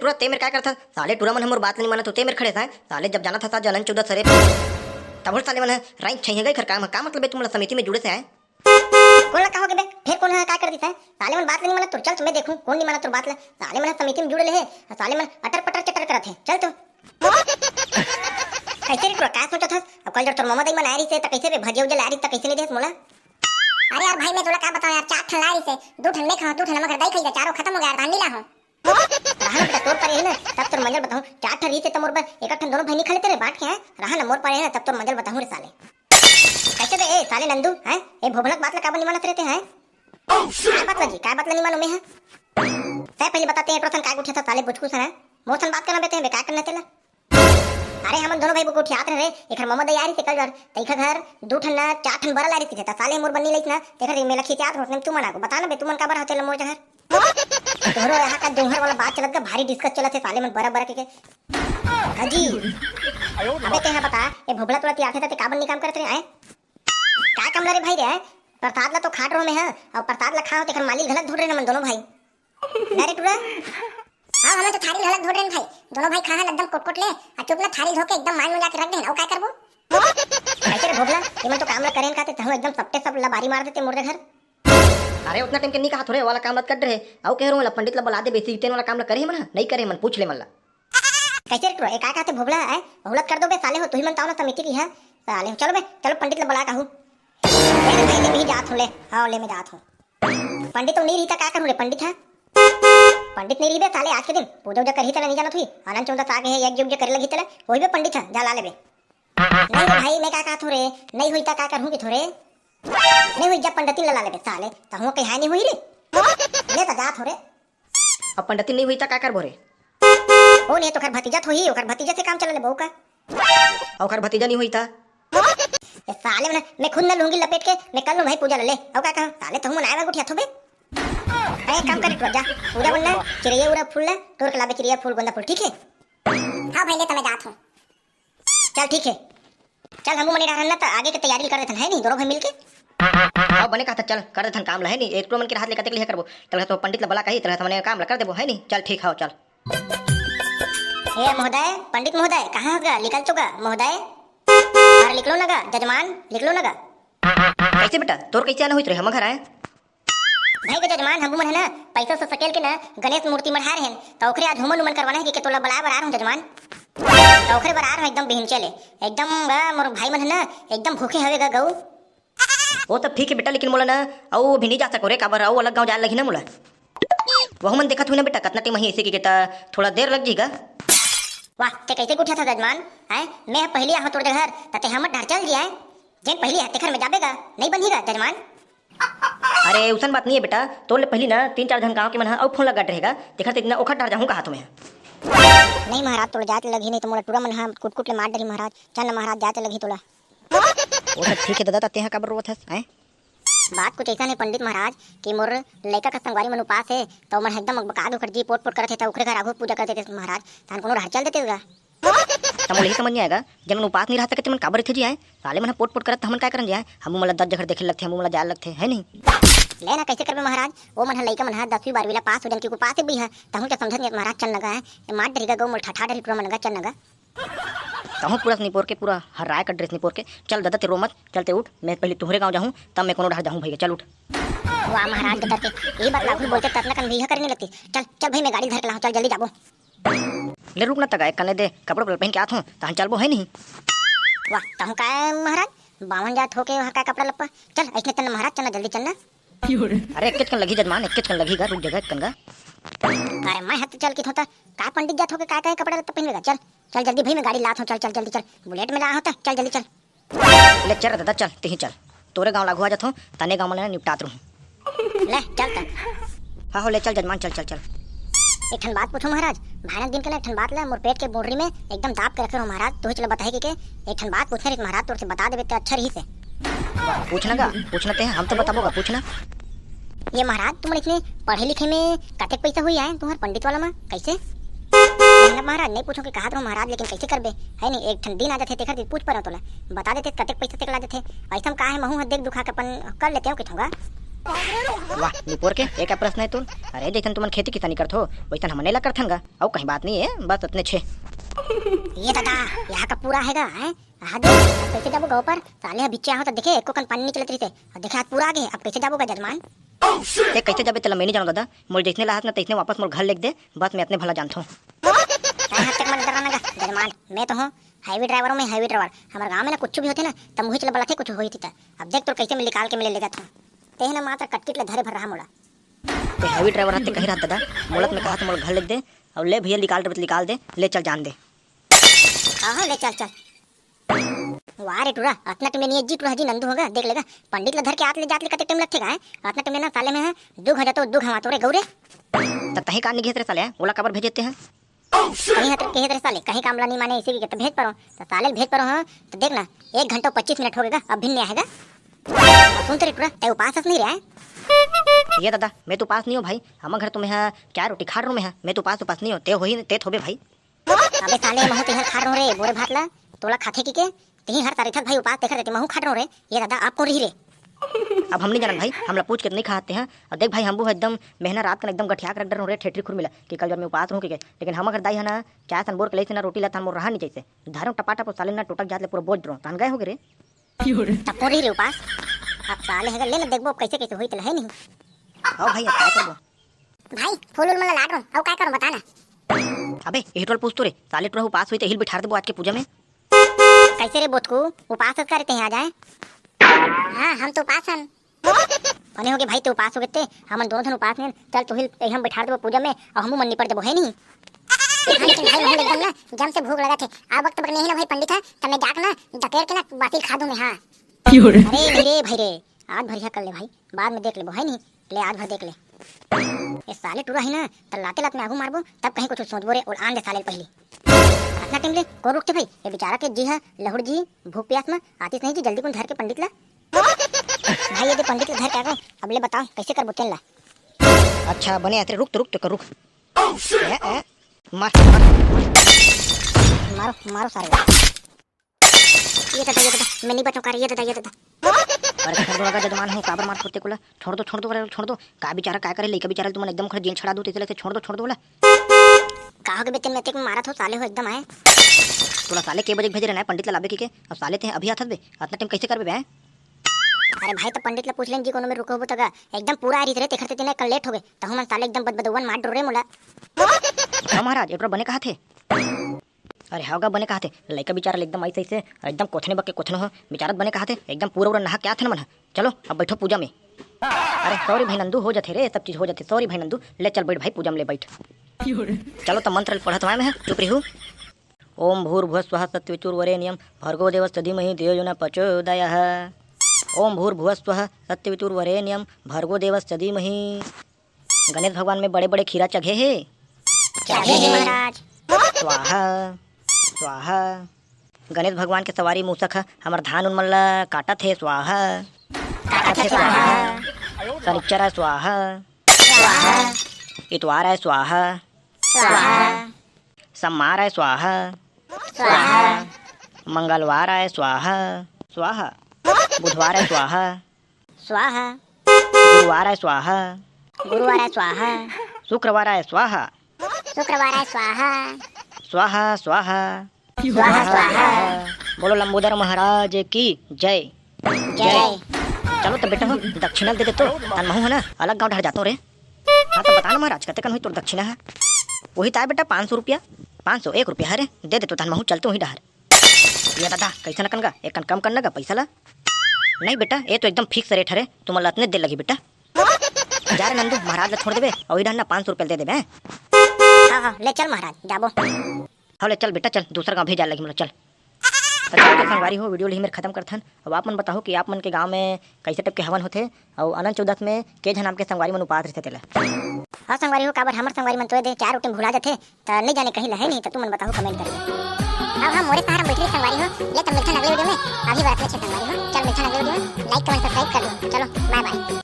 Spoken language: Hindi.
टूरा ते मेरे क्या करता साले टूरा मन हमर बात नहीं माना तो ते मेरे खड़े था साले जब जाना था जलन चौदह सरे तब साले मन रैंक चाहिए गई खर का मतलब है तुम समिति में जुड़े से आए कौन कहो के बे फिर कौन है का कर देता है साले मन बात नहीं माना तो चल तुम्हें देखूं कौन नहीं माना तो बात ले साले मन समिति में जुड़े ले है साले मन अटर पटर चटर करत है चल तो कैसे रे का सोचा था अब कल जब तोर मम्मा दई मन आ रही से त कैसे रे भजिया उजल आ रही त कैसे नहीं देस मोला अरे यार भाई मैं थोड़ा क्या बताऊं यार 4 ठन लाई से 2 ठन नहीं खाओ 2 ठन नमक दही खाई चारों खत्म हो गया यार धान ला हूं रहा बेटा तोर पर है ना तब तोर मंजल बताऊं 4 ठन रही से त मोर पर एक ठन दोनों भाई नहीं खा लेते रे बांट के हैं रहा ना मोर पर है ना तब तोर मंजल बताऊं रे साले कैसे बे ए साले नंदू हैं ए भोभलक बात ला का नहीं मानत रहते हैं क्या बात लगी क्या बात नहीं मालूम है सही पहले बताते हैं प्रथम का उठा था साले बुचकू सर मोसन बात करना बेते हैं क्या करना तेला अरे हम दोनों भाई को उठियात रहे एक मम्मा दई आ रही थी कल घर तैखा घर 2 ठन 4 ठन बरा ला रही थी साले मोर बन्नी लईस ना तेखा मेला खिचात होत तू मना को बता ना बे तू मन का बरा होते मोर जहर तोरो यहाँ का दोहर वाला बात चलत का भारी डिस्कस चलत है साले मन बरा बरा के हाजी अबे ते यहाँ बता ए भोबला तोरा ती आखे ता काबन नहीं काम करत रे आए का काम ला रे भाई रे प्रसाद ला तो खाट रो में है और प्रसाद ला खाओ तेखा मालिक गलत ढूंढ रहे हम दोनों भाई ना रे टुरा हां हम तो थाली ढलक ढोड़ रहे भाई दोनों भाई खाहन एकदम कोट ले आ चुप ना थाली धोके एकदम मान में जाके रख दे और काय करबो कैसे रे भोबला ये मन तो काम ला करेन का ते हम एकदम सपटे सब ला बारी मार देते मोर घर अरे उतना टाइम के नहीं कहा थोड़े वाला काम मत कर रहे आओ कह रहा पंडित ला बुला दे बेसी तेन वाला काम ला करे मन नहीं करे मन पूछ ले मन ला कैसे रे टुरा ए का कहते भोबला है बहुलत कर दो बे साले हो तू ही मन ताव ना समिति की है साले चलो बे चलो पंडित ला बुला कहू ले भाई ले भी जात हूं ले हां ले मैं जात हूं पंडित तो नहीं रही था का करूं रे पंडित है पंडित नहीं रही बे साले आज के दिन पूजा उजा कर ही तले नहीं जाना थी आनंद चौदह साग है यज्ञ उज्ञ करे लगी तले वही बे पंडित है जा ला ले बे नहीं रे भाई मैं का कहा थोरे नहीं हुई ता का करूं कि थोरे नहीं हुई जब पंडित ला ले बे साले त हूं कहीं नहीं हुई रे ले ता जा थोरे अब पंडित नहीं हुई था का कर बोरे ओ नहीं तो खर भतीजा थोही ओकर भतीजा से काम चलले बहू का और खर भतीजा नहीं हुई था ए साले मैं खुद न लूंगी लपेट के मैं कर लूं भाई पूजा ले ले और का कहा साले तुम मन आएगा गुठिया थोबे ए काम कर जा पूजा बनना चिड़िया उरा फूल ले तोर के लाबे चिड़िया फूल गोंदा फूल ठीक है हां भाई ले तो मैं जात हूं चल ठीक है चल हमू मने रहना त आगे के तैयारी कर देथन है नहीं दोनों भाई मिलके आओ बने कहा था चल कर देथन काम ला है नहीं एक तो मन के हाथ लेकर तक ले करबो तले तो पंडित ला बुला कही तले हमने काम ला कर देबो है नहीं चल ठीक है चल ए महोदय पंडित महोदय कहां होगा निकल चुका महोदय अरे निकलो ना गा जजमान निकलो ना गा कैसे बेटा तोर कैसे आना हुई रे हम घर आए भाई के जजमान हम मन है ना पैसा से सकेल के ना गणेश मूर्ति मढ़ा रहे हैं तो ओकरे आज हुमन उमन करवाना है कि तोला बड़ा बड़ा हूं जजमान तो ओकरे बड़ा रहा एकदम बिहिन चले एकदम मोर भाई मन है ना एकदम भूखे हवे गा गऊ वो तब ठीक है बेटा लेकिन मोला ना औ भी नहीं जा सको रे काबर औ अलग गांव जा लगी ना मोला वह मन देखा तू ना बेटा कितना टाइम ही ऐसे की केता थोड़ा देर लग जीगा वाह ते कैसे उठा था जजमान हैं मैं पहले आ तोर घर तते हम ढर चल जिया जेन पहले आते घर में जाबेगा नहीं बंधेगा जजमान अरे उसन बात नहीं है बेटा तोले पहली ना 3-4 जन गांव के मन और फोन लगा रहेगा देखा इतना ओखट डर जाऊंगा हाथ में नहीं महाराज तोड़ जात लगी नहीं तो मोला टूरा मन हम कुट ले मार डरी महाराज चल ना महाराज जात लगी तोला वो सब ठीक है दादा तते का बरोबर था हैं बात कुछ ऐसा नहीं पंडित महाराज कि मोर लड़का का संगवारी मन उपास है तो मन एकदम बका दो कर जी पोट पोट करते थे ओकरे घर आगो पूजा करते थे महाराज तान कोनो हर चल देते होगा तमोल ही समझ नहीं आएगा जब मन उपास नहीं रहता कि मन काबर थे जी आए साले मन पोट पोट करत हमन काय करन जाए हम मला 10 जगह देखे लगते हम मला जाए लगते है नहीं लेना कैसे करबे महाराज वो मन लड़का मन 10वीं 12वीं ला पास हो जन के को पास भी है तहु के समझत नहीं महाराज चल लगा है मार डरीगा गौ मोल ठठा डरी पूरा मन लगा चल लगा तहु पूरा निपोर के पूरा हर राय का ड्रेस निपोर के चल दादा तेरो मत चलते उठ मैं पहले तुम्हारे गांव जाऊं तब मैं कोनो ढाह जाऊं भैया चल उठ वाह महाराज के करके ये बात लागू बोलते ततना कन भैया करने लगती चल चल भाई मैं गाड़ी धर के लाऊं चल जल्दी जाबो ले रुक ना तक एक कने दे कपड़े पहन के आत हूं तहन चलबो है नहीं वाह तहु का महाराज बावन जात होके वहां का कपड़ा लप्पा चल ऐसे चलना महाराज चलना जल्दी चलना अरे एक कन लगी जजमान एक कन लगीगा रुक जगह कनगा अरे मैं हाथ चल के होता का पंडित जात होके का कपड़ा लत्ता पहनेगा चल चल जल्दी भाई मैं गाड़ी लात हूं चल चल जल्दी चल बुलेट में ला होता चल जल्दी चल ले चल दादा चल ते ही चल तोरे गांव लागू आ जात हूं तने गांव में निपटात रहूं ले चल तक हां हो ले चल जजमान चल चल चल एक ठन बात पूछो महाराज भानक दिन के लिए एक ठन बात ला मोर पेट के बोरी में एकदम दाब के रखे हो महाराज तो चलो बताए कि एक ठन बात पूछ रहे महाराज तोर से बता देबे तो अच्छा रही से पूछना ते हम तो बताबोगा पूछना ये महाराज तुम इतने पढ़े लिखे में कतेक पैसा हुई है तुम्हार पंडित वाला में कैसे मेहनत महाराज नहीं पूछो कि कहा तो महाराज लेकिन कैसे करबे है नहीं एक ठन दिन आ जाते तेखर पूछ पर तोला बता देते कतेक पैसा तेक ला देते ऐसा का है महू देख दुखा के अपन कर लेते हो कि ठोगा वाह निपोर के एक प्रश्न है तुम। अरे जैसन तुमन खेती किसानी करत हो वैसन हमने ला करथन गा। और कहीं बात नहीं है, बस इतने छे। ये दादा यहाँ का पूरा हैगा है। हाँ दे अब कैसे जाबो गाँव पर? साले बिच्चा हो तो देखे एको कन पानी नहीं चलत रही थे। अब देखे हाथ पूरा आगे, अब कैसे जाबो गा जजमान? ते कैसे जाबे तला मैं नहीं जानूंगा दा। मोर जैसने लाहत ना तैसने वापस मोर घर लेके दे, बस मैं अपने भला जानता हूँ। हाथ तक मत डराना गा जजमान, मैं तो हूँ हाईवे ड्राइवर हूँ। मैं हाईवे ड्राइवर, हमारे गाँव में ना कुछ भी होते ना तब मुझे चल बला थे कुछ हुई थी। अब देख तो कैसे मैं निकाल के मिले ले जाता हूँ। ते ना मात्र कटकिट ले धरे भर रहा मोला। ते हैवी ड्राइवर हते कहीं रहता दा मोलत में कहा तो मोर घर लेके दे और ले भैया निकाल दे ले चल जान दे। हाँ ले चल चल। वाह रे टूरा अतना टाइम नहीं जी टूरा जी नंदू होगा देख लेगा। पंडित ला धर के आत ले जात ले कते टाइम लगतेगा है। अतना टाइम ना साले में है दुख हो जातो दुख हमातो रे गौरे। त तही कान नहीं घेत रे साले ओला कबर भेजते हैं। कहीं हत के रे साले कहीं कामला नहीं माने इसी के तो भेज परो तो साले भेज परो। हां तो देख ना 1 घंटा 25 मिनट हो गएगा अब भी नहीं आएगा। सुन तेरे टूरा ते उपास नहीं रहा है। ये दादा मैं तो पास नहीं हूँ भाई। हम घर तुम्हें क्या रोटी खा रहा हूँ मैं तो पास नहीं हो ते हो ही ते थोबे भाई। अबे साले महू तेहर खा रहो रे बोरे भात ला तोला खाथे की के तेही हर तारीख भाई उपास देखर देते महू खा रहो रे। ये दादा आप कौन रही रे? अब हम नहीं जानन भाई, हमला पूछ के नहीं खाते हैं। और देख भाई हम एकदम मेहना रात का एकदम गठिया कर रहे ठेठरी खुर मिला कि कल जब मैं उपास रहूं के लेकिन हम अगर दाई है ना क्या सन बोर के लेसे ना रोटी लाता मोर रहा नहीं जैसे धरम टपाटा पर साले ना टोटक जात ले पूरा बोझ दरो तन गए हो रे। तब कौन रही रे उपास? अब साले है ले ना देखबो कैसे कैसे होई त है नहीं। आओ भाई अब क्या करबो? भाई फूल उल मला लाड रहा और काय करूं बता ना। अबे ये टोल पूछ तो रे साले टोरा उपास हुई तो हिल बिठा देबो आज के पूजा में। कैसे रे बोतकू उपास करते हैं आ जाए? हां हम तो पासन बने होगे भाई तो उपास हो गए हम दोनों धन उपास में चल तो हिल हम बैठा देबो पूजा में और हम मन निपट देबो है नहीं। लेकिन भाई हम एकदम ना जम से भूख लगा थे आ वक्त पर नहीं ना भाई पंडित है तब मैं जाकर ना डकेर के ना बातिल खा दूं मैं। हां अरे मेरे भाई रे आज भरिया कर ले भाई बाद में देख लेबो है नहीं। ले आज भर देख ले ये साले टूरा है ना तो लाते लात में आगू मारबो तब कहीं कुछ सोचबो रे और आन दे साले पहले अपना टाइम ले को रुकते भाई। ये बेचारा के जी है लहुड़ जी भूख प्यास में आतीस नहीं जी जल्दी कौन धर के पंडित ला भाई ये पंडित ला धर के आगो। अब ले बताओ कैसे कर बोतल ला। अच्छा बने आते रुक तो रुक मार मारो मारो सारे। ये दादा मैं नहीं बचाऊं कर ये दादा। अरे छोड़ दो लगा जजमान हूँ काबर मार कुत्ते कोला छोड़ दो का बेचारा क्या करे लइका बेचारा तुम एकदम खड़े जेल छड़ा दो इसलिए छोड़ दो बोला कहा के बेतन में तेक मारा थो साले हो एकदम आए। तोला साले के बजे भेज रहे ना पंडित ला लाबे के अब साले थे अभी आथत बे इतना टाइम कैसे करबे बे? अरे भाई तो पंडित ला पूछ लें जी कोनो में रुको तगा एकदम पूरा आ रही रे देखते तेने कल लेट हो गए तो हम साले एकदम बदबदवन मार डरो रे मोला। हां महाराज एकरा बने कहा थे। अरे हागा बने कहा थे लइका बेचारा एकदम ऐसे ऐसे एकदम कोथने बके कोथनो हो बेचारा बने कहा थे एकदम पूरा नहा क्या थे ना मन। चलो अब बैठो पूजा में। अरे सॉरी भाई नंदू हो जाते रे सब चीज हो जाते सॉरी भाई नंदू ले चल बैठ भाई पूजा में ले बैठ। चलो तो मंत्र पढ़त मैं चुप रही हूँ। ओम भूर्भुवस्वः सत्वितुर्वरेण्यं भर्गो देवस्य धीमहि धियो यो न प्रचोदयात्। ओम भूर्भुवस्वः सत्वितुर्वरेण्यं भर्गो देवस्य धीमहि। गणेश भगवान में बड़े बड़े खीरा चघे है महाराज स्वाहा स्वाहा। गणेश भगवान के सवारी मूसक हमार धान उनमल्ला काटा थे स्वाहा शनिचर स्वाहा इतवार है स्वाहा सम्मार है स्वाहा मंगलवार है स्वाहा स्वाहा बुधवार है स्वाहा स्वाहा गुरुवार है स्वाहा गुरुवार है स्वाहा शुक्रवार है स्वाहा शुक्रवार है स्वाहा स्वाहा स्वाहा स्वाहा स्वाहा। बोलो लंबोदर महाराज की जय जय। चलो तो बेटा हो दक्षिणा दे दे तो तन महू है ना अलग गांव ढर जाता रे। हाँ तो बता ना महाराज कते कन हुई तो दक्षिणा है वही ताए बेटा 500 रुपया 501 रुपया है रे दे दे तो तन महू चलते वही डहर। ये दादा कैसा न कनगा एक कन कम करना का पैसा ला नहीं बेटा ये तो एकदम फिक्स रेट है तुम इतने दे लगी बेटा। जा रे नंदू महाराज ला छोड़ देबे और इधर ना 500 रुपया दे देबे। हाँ ले चल महाराज जाबो। हाँ ले चल बेटा चल दूसरा गाँव भेजा लगी मतलब चल। तो संगवारी हो वीडियो ही मेरे खत्म करथन। अब आप मन बताओ कि आप मन के गांव में कैसे टाइप के हवन होते और अनंत चौदस में के झन नाम के संगवारी मन उपास रहते तेला। हाँ संगवारी हो काबर हमर संगवारी मन तो दे 4 टाइम भुला जाते तो नहीं जाने कहीं लहे नहीं तो तुम मन बताओ कमेंट करके। अब हम मोरे सहारा बैठे संगवारी हो ले तुम मिलते अगले वीडियो में अभी बात में संगवारी हो चल मिलते अगले वीडियो में लाइक कमेंट सब्सक्राइब कर दो। चलो बाय बाय।